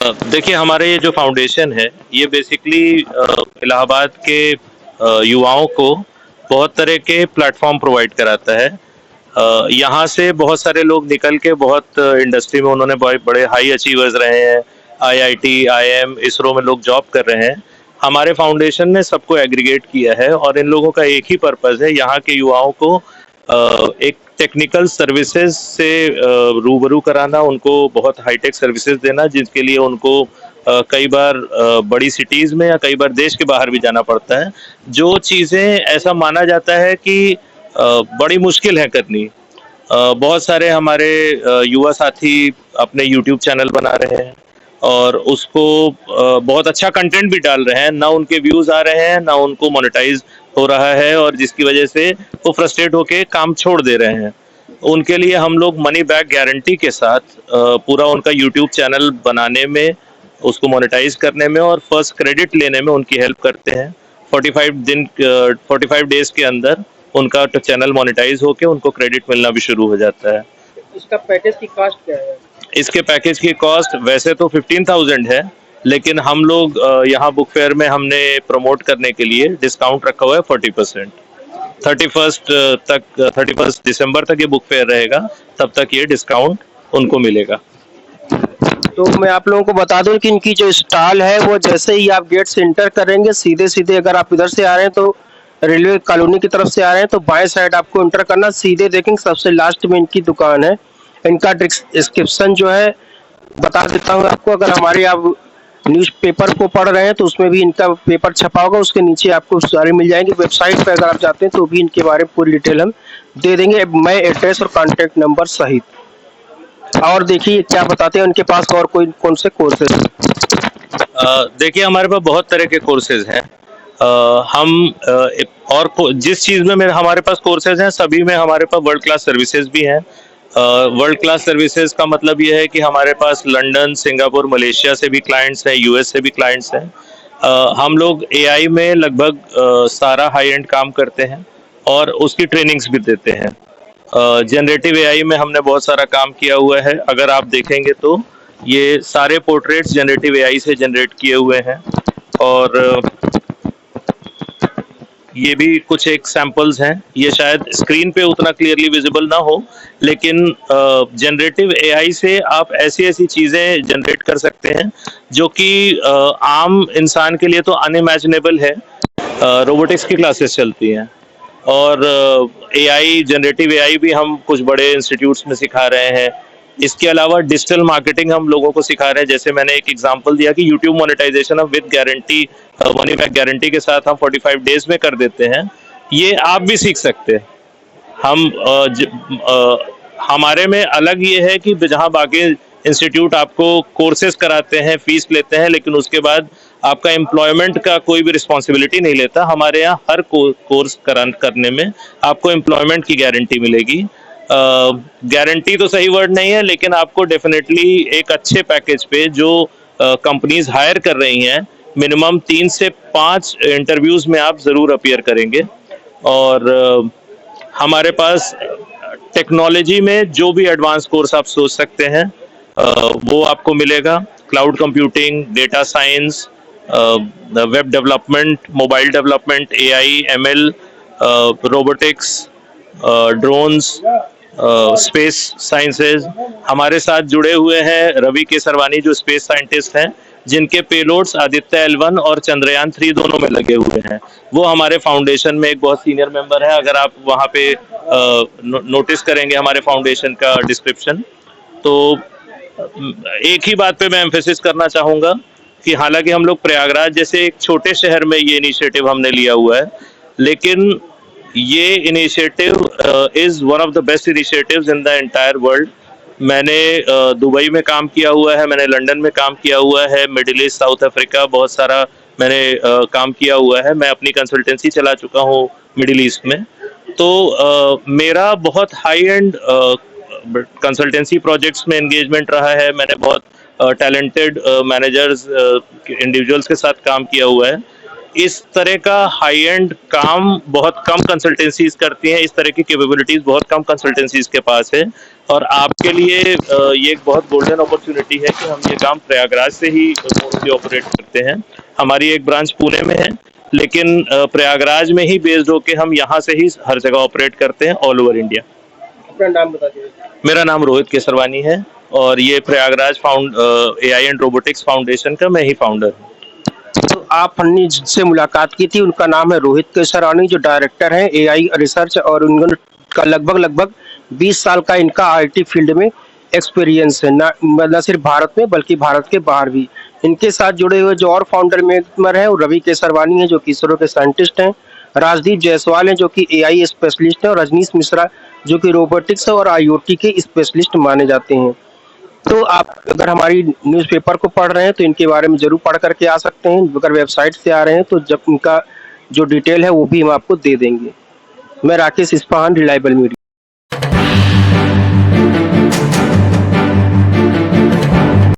देखिए हमारे ये जो फाउंडेशन है, ये बेसिकली इलाहाबाद के युवाओं को बहुत तरह के प्लेटफ़ॉर्म प्रोवाइड कराता है। यहाँ से बहुत सारे लोग निकल के बहुत इंडस्ट्री में उन्होंने बड़े बड़े हाई अचीवर्स रहे हैं। आईआईटी, आईआईएम, इसरो में लोग जॉब कर रहे हैं। हमारे फाउंडेशन ने सबको एग्रीगेट किया है और इन लोगों का एक ही पर्पज़ है, यहाँ के युवाओं को एक टेक्निकल सर्विसेज से रूबरू कराना, उनको बहुत हाईटेक सर्विसेज देना, जिसके लिए उनको कई बार बड़ी सिटीज़ में या कई बार देश के बाहर भी जाना पड़ता है। जो चीज़ें ऐसा माना जाता है कि बड़ी मुश्किल है करनी। बहुत सारे हमारे युवा साथी अपने यूट्यूब चैनल बना रहे हैं और उसको बहुत अच्छा कंटेंट भी डाल रहे हैं। ना उनके व्यूज़ आ रहे हैं, ना उनको मोनेटाइज़ हो रहा है और जिसकी वजह से वो फ्रस्ट्रेट होके काम छोड़ दे रहे हैं। उनके लिए हम लोग मनी बैक गारंटी के साथ पूरा उनका यूट्यूब चैनल बनाने में, उसको मोनेटाइज़ करने में और फर्स्ट क्रेडिट लेने में उनकी हेल्प करते हैं। 45 डेज़ के अंदर उनका चैनल मोनेटाइज़ होके उनको क्रेडिट मिलना भी शुरू हो जाता है। इसका पैकेज की कॉस्ट क्या है? इसके पैकेज की कॉस्ट वैसे तो 15,000 है, लेकिन हम लोग यहाँ बुक फेयर में हमने प्रमोट करने के लिए डिस्काउंट रखा हुआ है 40%। 31 दिसंबर तक ये बुक फेयर रहेगा, तब तक ये डिस्काउंट उनको मिलेगा। तो मैं आप लोगों को बता दूं कि इनकी जो स्टॉल है वो जैसे ही आप गेट से इंटर करेंगे, सीधे सीधे अगर आप इधर से आ रहे हैं तो रेलवे कॉलोनी की तरफ से आ रहे हैं तो बाएं साइड आपको इंटर करना, सीधे देखेंगे सबसे लास्ट में इनकी दुकान है। इनका डिस्क्रिप्शन जो है बता देता हूँ आपको। अगर हमारे आप न्यूज़पेपर को पढ़ रहे हैं तो उसमें भी इनका पेपर छपा होगा, उसके नीचे आपको सारी मिल जाएंगी। वेबसाइट पर अगर आप जाते हैं तो भी इनके बारे में पूरी डिटेल हम दे देंगे, मैं एड्रेस और कॉन्टैक्ट नंबर सहित। और देखिए क्या बताते हैं उनके पास और कोई कौन से कोर्सेज हैं। देखिए हमारे पास बहुत तरह के कोर्सेज हैं। हम और जिस चीज़ में मेरे हमारे पास कोर्सेज हैं, सभी में हमारे पास वर्ल्ड क्लास सर्विसेज भी हैं। वर्ल्ड क्लास सर्विसेज का मतलब ये है कि हमारे पास लंदन, सिंगापुर, मलेशिया से भी क्लाइंट्स हैं, यूएस से भी क्लाइंट्स हैं। हम लोग एआई में लगभग सारा हाई एंड काम करते हैं और उसकी ट्रेनिंग्स भी देते हैं। जनरेटिव एआई में हमने बहुत सारा काम किया हुआ है। अगर आप देखेंगे तो ये सारे पोर्ट्रेट्स जनरेटिव एआई से जनरेट किए हुए हैं और ये भी कुछ एक सैंपल्स हैं। ये शायद स्क्रीन पे उतना क्लियरली विजिबल ना हो, लेकिन जनरेटिव एआई से आप ऐसी-ऐसी चीज़ें जनरेट कर सकते हैं जो कि आम इंसान के लिए तो अनइमेजिनेबल है। रोबोटिक्स की क्लासेस चलती हैं और एआई, जनरेटिव एआई भी हम कुछ बड़े इंस्टीट्यूट्स में सिखा रहे हैं। इसके अलावा डिजिटल मार्केटिंग हम लोगों को सिखा रहे हैं। जैसे मैंने एक एग्जांपल दिया कि यूट्यूब मोनेटाइजेशन हम with guarantee, money back guarantee के साथ हम 45 डेज में कर देते हैं। ये आप भी सीख सकते हैं। हम हमारे में अलग ये है कि जहाँ बाकी इंस्टीट्यूट आपको कोर्सेज कराते हैं, फीस लेते हैं, लेकिन उसके बाद आपका एम्प्लॉयमेंट का कोई भी रिस्पॉन्सिबिलिटी नहीं लेता। हमारे यहाँ हर कोर्स करने में आपको एम्प्लॉयमेंट की गारंटी मिलेगी। गारंटी तो सही वर्ड नहीं है, लेकिन आपको डेफिनेटली एक अच्छे पैकेज पे जो कंपनीज हायर कर रही हैं, मिनिमम 3 से 5 इंटरव्यूज में आप ज़रूर अपीयर करेंगे। और हमारे पास टेक्नोलॉजी में जो भी एडवांस कोर्स आप सोच सकते हैं वो आपको मिलेगा। Cloud computing, data science, web development, mobile development, AI, ML, robotics, drones, space sciences. हमारे साथ जुड़े हुए हैं रवि केसरवानी जो स्पेस साइंटिस्ट हैं, जिनके पेलोड्स आदित्य L1 और चंद्रयान 3 दोनों में लगे हुए हैं। वो हमारे फाउंडेशन में एक बहुत सीनियर मेंबर है। अगर आप वहाँ पे नोटिस करेंगे हमारे फाउंडेशन का डिस्क्रिप्शन, तो एक ही बात पे मैं एम्फेसिस करना चाहूँगा कि हालांकि हम लोग प्रयागराज जैसे एक छोटे शहर में ये इनिशिएटिव हमने लिया हुआ है, लेकिन ये initiative is one of the best initiatives in the entire world. मैंने दुबई में काम किया हुआ है, मैंने लंदन में काम किया हुआ है, मिडिल ईस्ट, साउथ अफ्रीका, बहुत सारा मैंने काम किया हुआ है। मैं अपनी कंसल्टेंसी चला चुका हूँ मिडिल ईस्ट में। तो मेरा बहुत हाई एंड कंसल्टेंसी प्रोजेक्ट्स में एंगेजमेंट रहा है। मैंने बहुत टैलेंटेड मैनेजर्स, इंडिविजुअल्स के साथ काम किया हुआ है। इस तरह का हाई एंड काम बहुत कम कंसल्टेंसीज करती हैं, इस तरह की कैपेबिलिटीज बहुत कम कंसल्टेंसीज के पास है। और आपके लिए ये एक बहुत गोल्डन अपॉर्चुनिटी है कि हम ये काम प्रयागराज से ही मोस्टली ऑपरेट करते हैं। हमारी एक ब्रांच पुणे में है, लेकिन प्रयागराज में ही बेस्ड होके हम यहाँ से ही हर जगह ऑपरेट करते हैं ऑल ओवर इंडिया। अपना नाम बता दीजिए। मेरा नाम रोहित केसरवानी है और ये Prayagraj AI and robotics foundation का मैं ही फाउंडर हूँ। तो आपने जिनसे मुलाकात की थी उनका नाम है रोहित केसरवानी, जो डायरेक्टर हैं एआई रिसर्च, और उनका लगभग 20 साल का इनका आईटी फील्ड में एक्सपीरियंस है, न सिर्फ भारत में बल्कि भारत के बाहर भी। इनके साथ जुड़े हुए जो और फाउंडर मेंबर हैं वो रवि केसरवानी हैं, जो कि इसरो के साइंटिस्ट हैं, राजदीप जायसवाल हैं, जो कि एआई स्पेशलिस्ट हैं, और रजनीश मिश्रा, जो कि रोबोटिक्स और आईओटी के स्पेशलिस्ट माने जाते हैं। तो आप अगर हमारी न्यूज़पेपर को पढ़ रहे हैं तो इनके बारे में ज़रूर पढ़ करके आ सकते हैं। अगर वेबसाइट से आ रहे हैं तो जब इनका जो डिटेल है वो भी हम आपको दे देंगे। मैं राकेश इस्पाहान, रिलायबल मीडिया।